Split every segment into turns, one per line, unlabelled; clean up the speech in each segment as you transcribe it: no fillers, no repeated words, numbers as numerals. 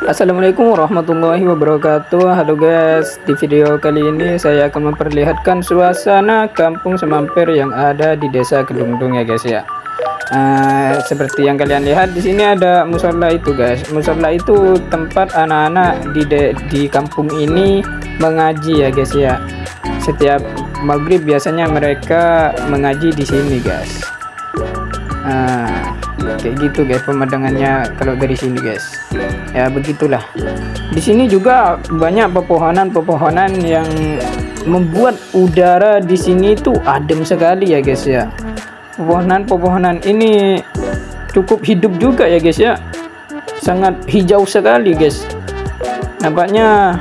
Assalamualaikum warahmatullahi wabarakatuh. Halo guys, di video kali ini saya akan memperlihatkan suasana kampung Semampir yang ada di desa Kedungdung ya guys ya. Seperti yang kalian lihat di sini ada musola itu guys. Musola itu tempat anak-anak di kampung ini mengaji ya guys ya. Setiap maghrib biasanya mereka mengaji di sini guys. Kayak gitu guys pemandangannya kalau dari sini guys. Ya begitulah. Di sini juga banyak pepohonan-pepohonan yang membuat udara di sini tuh adem sekali ya guys ya. Pepohonan-pepohonan ini cukup hidup juga ya guys ya. Sangat hijau sekali guys. Nampaknya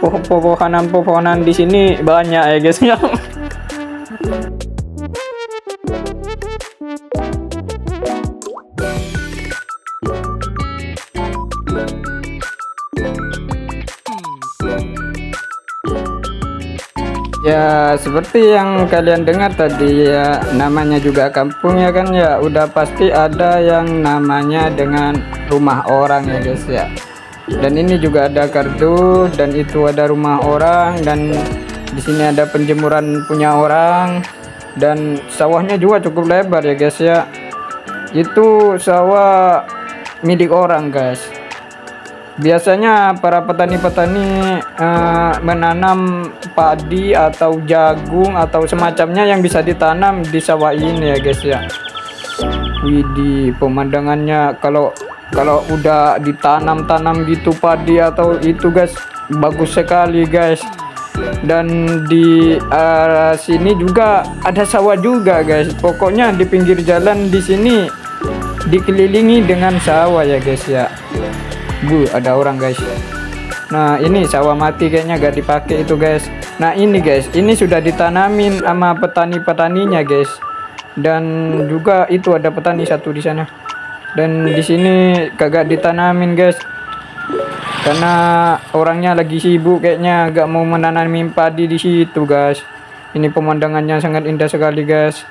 pepohonan-pepohonan di sini banyak ya guys ya. Ya seperti yang kalian dengar tadi ya, namanya juga kampung ya kan ya, udah pasti ada yang namanya dengan rumah orang ya guys ya. Dan ini juga ada kartu, dan itu ada rumah orang, dan di sini ada penjemuran punya orang, dan sawahnya juga cukup lebar ya guys ya. Itu sawah milik orang guys. Biasanya para petani-petani menanam padi atau jagung atau semacamnya yang bisa ditanam di sawah ini ya guys ya. Widih, pemandangannya kalau udah ditanam-tanam gitu padi atau itu guys, bagus sekali guys. Dan di sini juga ada sawah juga guys. Pokoknya di pinggir jalan di sini dikelilingi dengan sawah ya guys ya. Ada orang guys. Nah ini sawah mati kayaknya gak dipakai itu guys. Nah ini guys, ini sudah ditanamin sama petani-petaninya guys. Dan juga itu ada petani satu di sana. Dan di sini kagak ditanamin guys, karena orangnya lagi sibuk kayaknya, gak mau menanami padi di situ guys. Ini pemandangannya sangat indah sekali guys.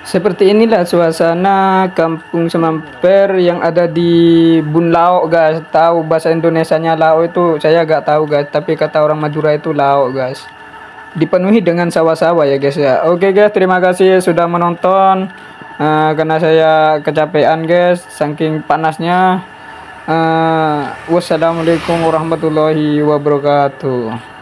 Seperti inilah suasana kampung Semampir yang ada di Bun Lauk guys. Tahu bahasa Indonesianya Lauk itu saya gak tahu guys, tapi kata orang Madura itu Lauk guys. Dipenuhi dengan sawah-sawah ya guys ya. Oke guys, terima kasih sudah menonton. Karena saya kecapean guys saking panasnya. Wassalamualaikum warahmatullahi wabarakatuh.